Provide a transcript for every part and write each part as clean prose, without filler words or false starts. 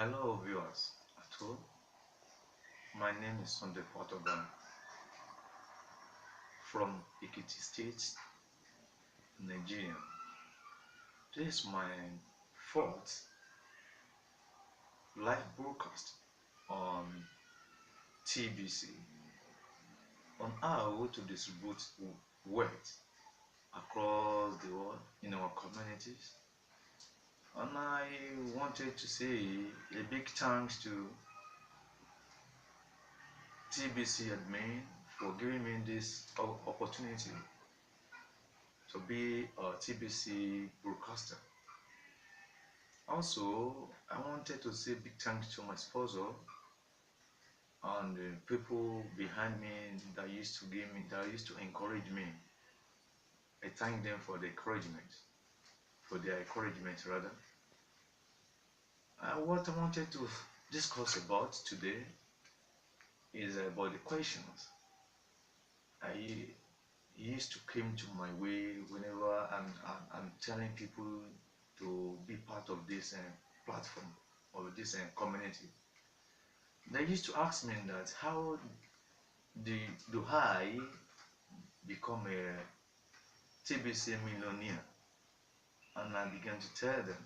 Hello viewers at home, my name is Sunday Portugal from Ekiti State, Nigeria. This is my fourth live broadcast on TBC on how to distribute wealth across the world in our communities. And I wanted to say a big thanks to TBC admin for giving me this opportunity to be a TBC broadcaster. Also, I wanted to say big thanks to my sponsor and the people behind me that used to encourage me. I thank them for their encouragement rather. What I wanted to discuss about today is about the questions I used to come to my way whenever I'm telling people to be part of this platform or this community. They used to ask me that how do I become a TBC millionaire? And I began to tell them.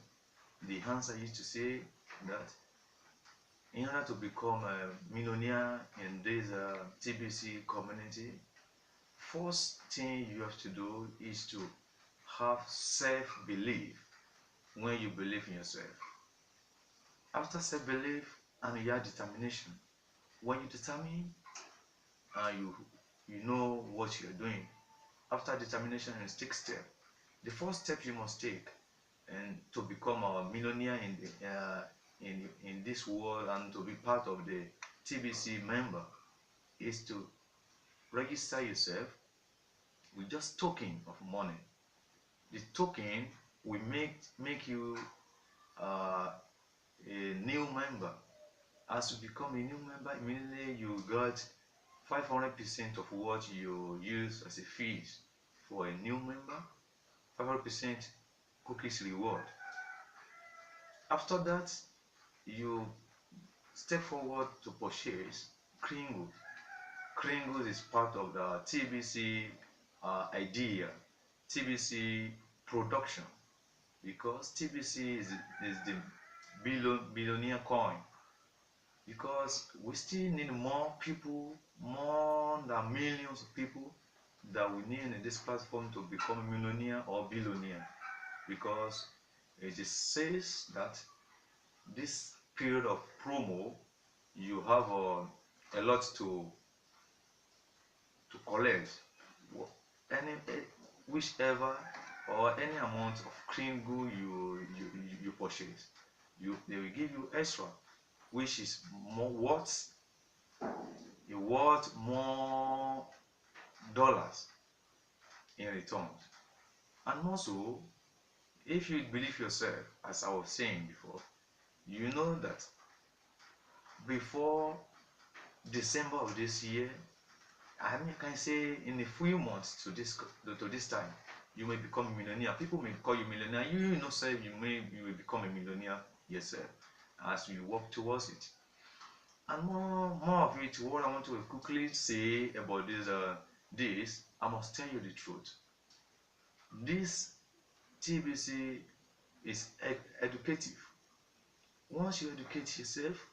The answer used to say that in order to become a millionaire in this TBC community, first thing you have to do is to have self-belief when you believe in yourself. After self-belief and your determination, when you determine and you know what you're doing, after determination and take step, the first step you must take and to become a millionaire in this world and to be part of the TBC member is to register yourself with just token of money. The token will make you a new member. As you become a new member, immediately you got 500% of what you use as a fees for a new member, 500% cookies reward. After that, you step forward to purchase Kringle. Kringle is part of the TBC idea, TBC production, because TBC is the billionaire coin. Because we still need more people, more than millions of people that we need in this platform to become a millionaire or billionaire. Because it says that this period of promo you have a lot to collect. Any whichever or any amount of Kringle you purchase, they will give you extra, which is more worth more dollars in return. And also, if you believe yourself, as I was saying before, you know that before December of this year, I can say in a few months to this time, you may become a millionaire. People may call you millionaire. You know, say you will become a millionaire yourself as you work towards it. And more of it, what I want to quickly say about this, I must tell you the truth. This TBC is educative. Once you educate yourself,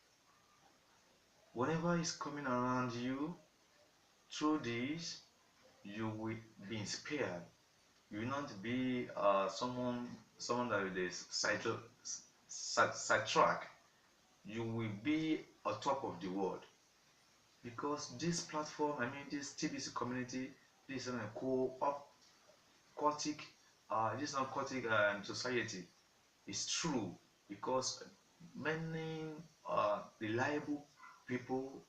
whatever is coming around you, through this, you will be inspired. You will not be someone that is sidetrack. You will be on top of the world, because this platform, this TBC community, this is a this aquatic society is true, because many reliable people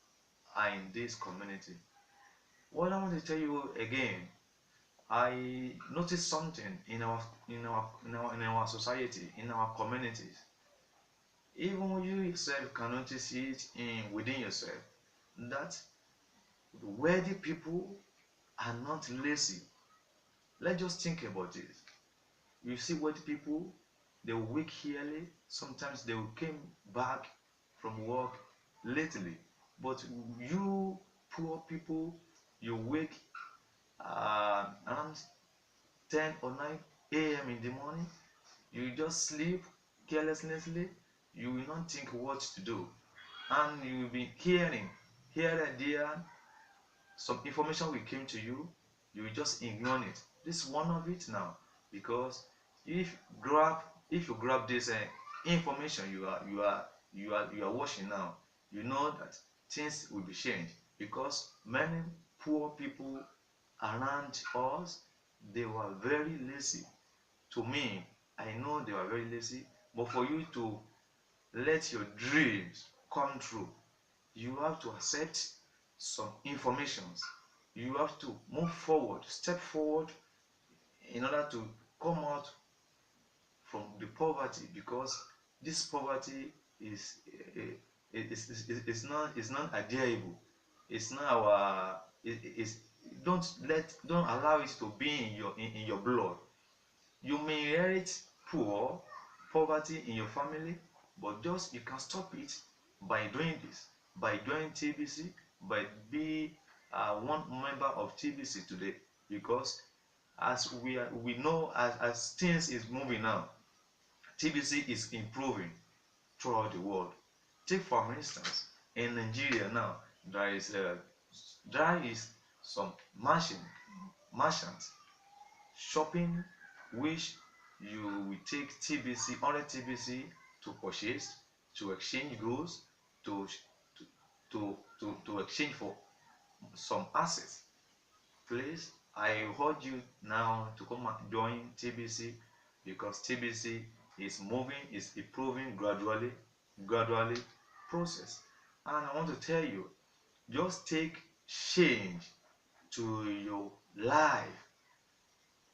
are in this community. What I want to tell you again, I noticed something in our society, in our communities. Even you yourself can notice it within yourself, that wealthy people are not lazy. Let's just think about it. You see wealthy people, they will wake early, sometimes they will come back from work lately. But you poor people, you wake around 10 or 9 a.m. in the morning, you just sleep carelessly, you will not think what to do, and you will be hearing here and there some information will came to you, you will just ignore it. This is one of it now, because if grab if you grab this information you are watching now, you know that things will be changed, because many poor people around us, they were very lazy. To me, I know they were very lazy, but for you to let your dreams come true, you have to accept some informations. You have to move forward, step forward, in order to come out from the poverty, because this poverty is not admirable. It's not our it's don't allow it to be in your blood. You may inherit poverty in your family, but just you can stop it by doing this, by joining TBC, by being one member of TBC today. Because as we know, as things is moving now, TBC is improving throughout the world. Take for instance, in Nigeria now, there is some merchants shopping, which you will take TBC, only TBC, to purchase, to exchange goods, to to exchange for some assets. Please, I urge you now to come and join TBC, because TBC is moving, is improving gradually process. And I want to tell you, just take change to your life,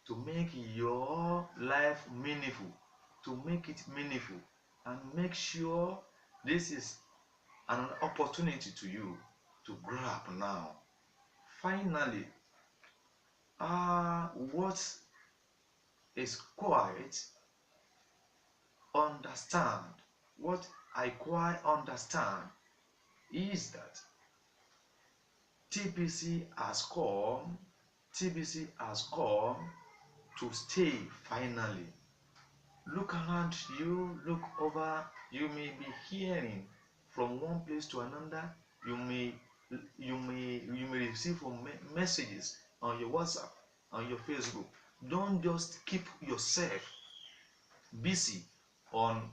to make your life meaningful, to make it meaningful, and make sure this is an opportunity to you to grab now. Finally, what is quite understand, what I quite understand is that TBC has come, TBC has come to stay finally. Look around you, look over, you may be hearing from one place to another. You may receive messages on your WhatsApp, on your Facebook. Don't just keep yourself busy on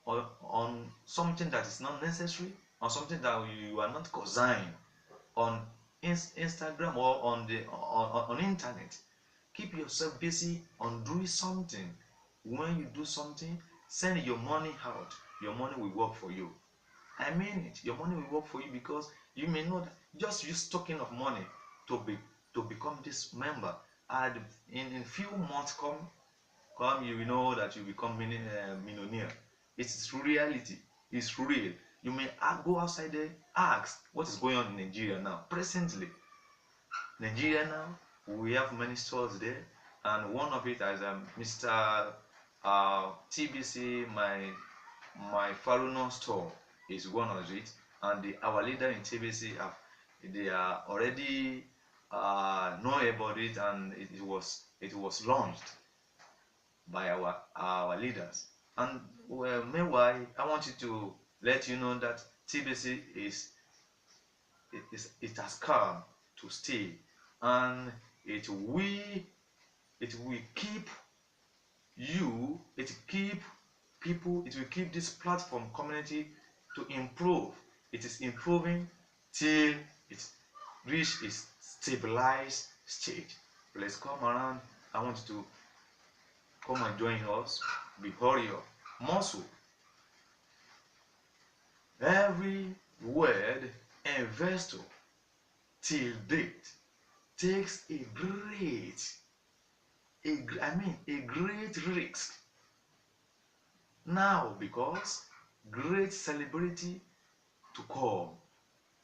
on something that is not necessary, on something that you are not concerned, on Instagram or on internet. Keep yourself busy on doing something. When you do something, send your money out. Your money will work for you. I mean it. Your money will work for you, because you may not just use token of money to become this member. And in few months come, you will know that you become millionaire. It's reality. It's real. You may go outside there, ask what is going on in Nigeria now. Presently, Nigeria now, we have many stores there, and one of it is Mr. TBC, my Faruno store is one of it, and our leader in TBC they are already know about it, and it was launched by our leaders. And well, meanwhile, I want you to let you know that TBC it has come to stay, and it will keep you, it keep people, it will keep this platform community to improve. It is improving till it reach its stabilized stage. Let's come around. I want you to come and join us. Be hurry up. Muscle. Every word investor till date takes a great risk now, because great celebrity to come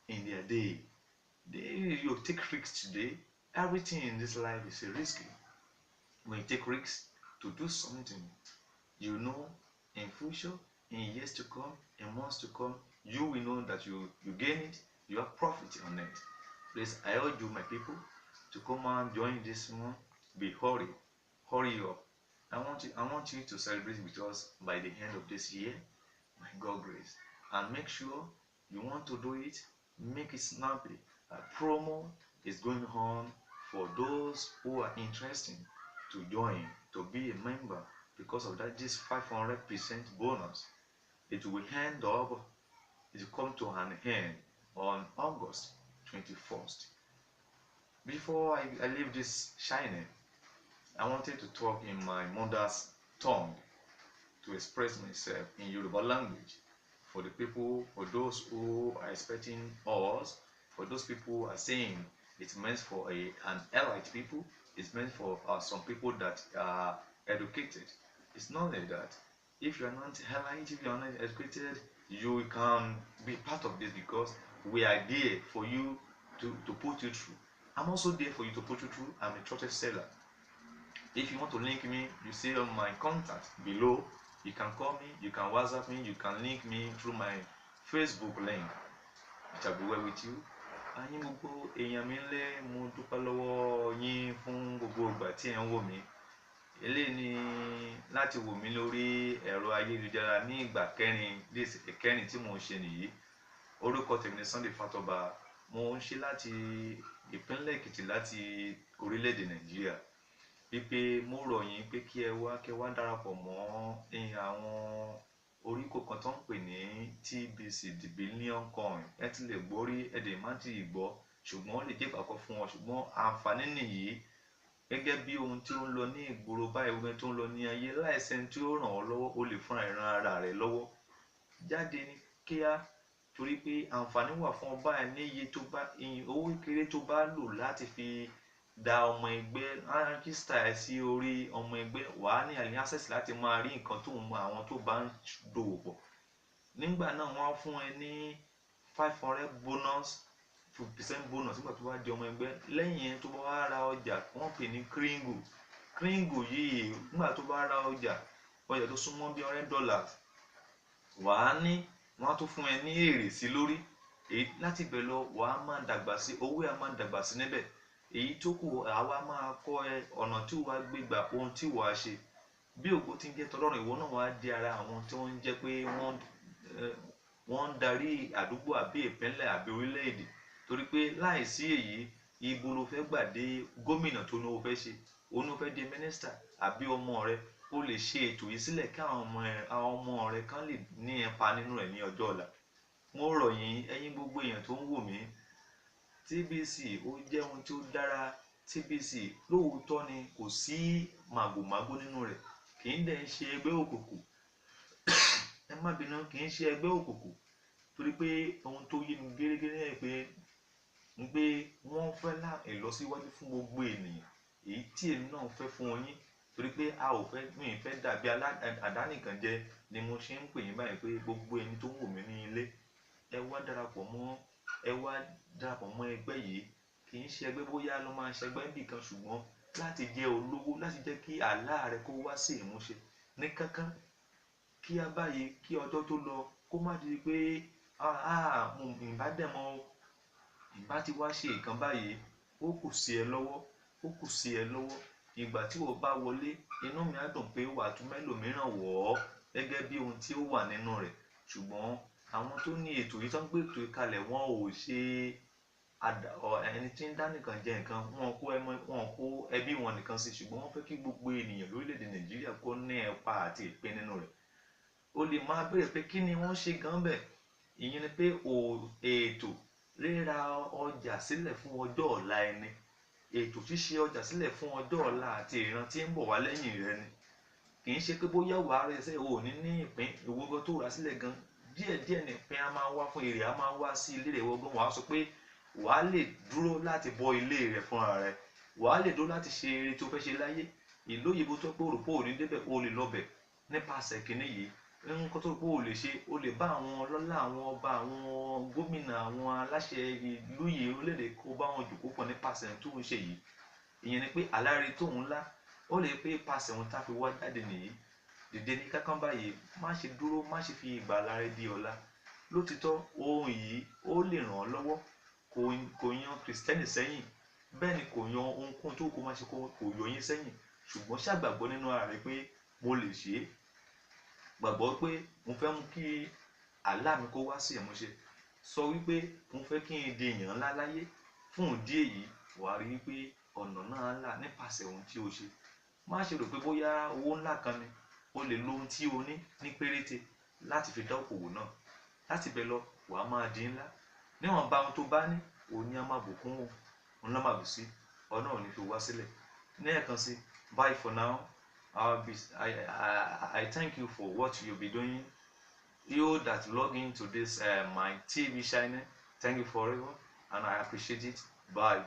in their day. You take risks today. Everything in this life is a risky. When you take risks to do something, you know in future in years to come, in months to come, you will know that you gain it, you have profit on it. Please, I urge you, my people, to come and join this one. Be hurry up. I want you to celebrate with us by the end of this year, by God's grace. And make sure you want to do it, make it snappy. A promo is going on for those who are interested to join, to be a member. Because of that, this 500% bonus, it will end up, it will come to an end on August 21st. Before I leave this shining, I wanted to talk in my mother's tongue to express myself in Yoruba language for the people, for those who are expecting us, for those people who are saying it's meant for an elite people, it's meant for some people that are educated. It's not like that. If you are not elite, if you are not educated, you can be part of this because we are there for you to put you through. I'm also there for you to put you through. I'm a trusted seller. If you want to link me, you see on my contact below. You can call me, you can WhatsApp me, you can link me through my Facebook link. It shall be well with you. Ayin gbogbo èèyàn mi ńlẹ̀, mo dúpẹ́ lọ́wọ́ yín fún gbogbo ìgbà tí ẹ ń wò mí. Eléyìí ni láti wò mí lórí ẹ̀rọ ayélujára ní ìgbà kẹrin tí mo ń ṣe nìyí. Orúkọ tèmi ni Sunday Fatoba. Mo ń ṣe láti ìpínlẹ̀ Èkìtì, láti orílẹ̀-èdè Nàìjíríà. Wípé mo rọ̀ yín pé kí ẹ wá darapọ̀ mọ́ àwọn oríkò kan tó ń pè ní TBC, the billion coin. Ẹ ti lè gbórí ẹ̀dẹ̀ má ti gbọ́, ṣùgbọ́n ó lè jẹ́ ìpàkọ́ fún wọn. Ṣùgbọ́n àǹfààní nìyí gẹ́gẹ́ bí ohun tí ó ń lọ ní ìgboro báyìí, ohun tó ń lọ ní ayé, láìsẹ́ni tí ó ràn ọ́ lọ́wọ́, ó lè fúnra ìran ara rẹ̀ lọ́wọ́. Jáde ní kíá, torí pé àǹfààní wà fún ọ báyìí ní iye tó bá, owó kéré tó bá lò láti fi da ọmọ ẹgbẹ́, rẹ́gísítà sí orí ọmọ ẹgbẹ́, wà á ní àlè access láti máa rí nǹkan tó ń mọ àwọn tó bá ń dòwò pọ̀. Nígbà náà wọ́n á fún ẹ ní 500 bonus, 50% bonus nígbà tó bá di ọmọ ẹgbẹ́. Lẹ́yìn yẹn tó bá wá ra ọjà, wọ́n pè ní kringo yìí, nígbà tó bá ra ọjà tó súnmọ́ bí $100, wà á ní, wọ́n á tún fún ẹ ní èrè sí lórí. Láti bẹ̀ lọ wà á máa dàgbà sí, owó ẹ̀ máa dàgbà sí níbẹ̀. Èyí tó kù àwa máa kọ́ ẹ ọ̀nà tí wàá gbé gbà, ohun tí wàá ṣe. Bí ògo ti ń jẹ́ tọlọ́run, ìwọ náà wàá di ara àwọn tí wọ́n ń jẹ́ pé wọ́n ń darí àdúgbò àbí ìpínlẹ̀ àbí orílẹ̀-èdè. Torí pé láìsí èyí, ibo ló fẹ́ gbà dé gómìnà tó ní o fẹ́ ṣe, o ní o fẹ́ di mínísítà àbí ọmọ rẹ. O lè ṣe ètò yìí sílẹ̀ kí àwọn ọmọ rẹ kan lè ní ipa nínú rẹ̀ ní ọjọ́ ọ̀la. Mo rọ̀ yín, ẹ̀yin gbogbo èèyàn tó ń wò mí, TBC ó jẹ́ ohun tí ó dára. TBC lóòótọ́ ni kò sí màgòmágó nínú rẹ̀, kì í dẹ̀ ṣe ẹgbẹ́ òkùnkùn. Ẹ má bínú, kì í ṣe ẹgbẹ́ òkùnkùn. Torí pé ohun tó yé mi gẹ́gẹ́ pé wọ́n fẹ́ ìlọsíwájú fún gbogbo ènìyàn, èyí tí èmi náà fẹ́ fún yín. Torí pé mi ì fẹ́ dàbí àdánìkànjẹ ni mo ṣe ń pè yín báyìí pé gbogbo ẹni tó ń wò mí ní ilé, ẹ wá darapọ̀ mọ́ ẹgbẹ́ yìí. Kì í ṣe ẹgbẹ́ bóyá ló máa ṣẹgbẹ́ níbì kan, ṣùgbọ́n láti jẹ́ olówó, láti jẹ́ kí àlá rẹ kó wá sí ìmúṣẹ ní kánkán. Kí á báyìí, kí ọjọ́ tó lọ kó má di pé ìbá dẹ̀mọ́, ìbá ti wá ṣe nǹkan báyìí, ó kù sí ẹ lọ́wọ́. Ìgbà tí o bá wọlé, inú mi á dùn pé wà á tún mẹ́lòmíràn wọ̀ ọ́ gẹ́gẹ́ bí ohun tí ó wà nínú rẹ̀. Ṣùgbọ́n àwọn tó ní ètò yìí tó ń gbé ètò ìkalẹ̀, wọn ò ṣe ẹni tí ń dá nìkan jẹ nǹkan, wọn kó ẹbí wọn nìkan sí, ṣùgbọ́n wọ́n fẹ́ kí gbogbo ènìyàn lórílẹ̀-èdè Nàìjíríà kó ní ẹ̀pa àti ìpín nínú rẹ̀. O lè máa béèrè pé kí ni wọ́n ṣe gan bẹ̀. Ìyẹn ni pé ètò ríra ọjà sílẹ̀ fún ọjọ́ ọ̀la ẹni, ètò ṣíṣe ọjà sílẹ̀ fún ọjọ́ ọ̀la àti ìran tí ń bọ̀ wá lẹ́yìn rẹ ni. Kì í ṣe pé bóyá wàá rẹ ṣe ò ní ìpín, ìwọ́gbọ́n tó rà sílẹ̀ gan, díẹ̀díẹ̀ ní ìpín á máa wá fún èrè, á máa wá sí ilé rẹ̀. Ìwọ́gbọ́n wàá sọ pé wàá lè dúró láti bọ́ ilé rẹ̀ fúnra rẹ̀, wàá lè dúró láti ṣe eré tó fẹ́ ṣe láyé. Ìlú òyìnbó tó pé òrùpó ò ní débẹ̀, o lè lọ bẹ̀ nípasẹ̀ kínní yìí. Nǹkan tó pé o lè ṣe, o lè bá àwọn ọlọ́lá, àwọn ọba, àwọn gómìnà, àwọn aláṣẹ ìlú yìí, orílẹ̀-èdè kó bá wọn jòkó pọ̀ nípasẹ̀ tó ń ṣe yìí. Ìyẹn ni pé alárí tó ń lá, ó lè pé ipasẹ̀ ohun tá fi wá jáde nìyí. dìde ní kákán báyìí, má ṣe dúró, má ṣe fi ìgbàlà rẹ di ọ̀la. Lótìtọ́ ohun yìí ó lè ràn ọ́ lọ́wọ́, kò yan Kristẹni sẹ́yìn, bẹ́ẹ̀ ni kò yan ohunkóhun tó kó má ṣe kò yọ yín sẹ́yìn, ṣùgbọ́n ṣàgbàgbọ́ nínú ara rẹ pé mo lè ṣe é, gbàgbọ́ pé mo fẹ́ mú kí àlá mi kó wá sí ìmúṣẹ, sọ wípé mo fẹ́ kí n di èèyàn ńlá láyé. Fún ìdí èyí wàá rí wípé ọ̀nà náà là nípasẹ̀ ohun tí o ṣe. Má ṣe rò pé bóyá owó ńlá kan ni, o lè lo ohun tí o ní péréte láti fi dá okòwò náà. Láti bẹ̀ lọ wàá máa di ńlá. Níwọ̀n bá ohun tó bá ní, òun ni a máa bùkún wọn, òun la máa bù sí, ọ̀nà ò ní fi wá sílẹ̀. Ní ẹ̀kan sí, bye for now. I thank you for what you'll be doing. You that log into this my TV channel, thank you forever, and I appreciate it. Bye.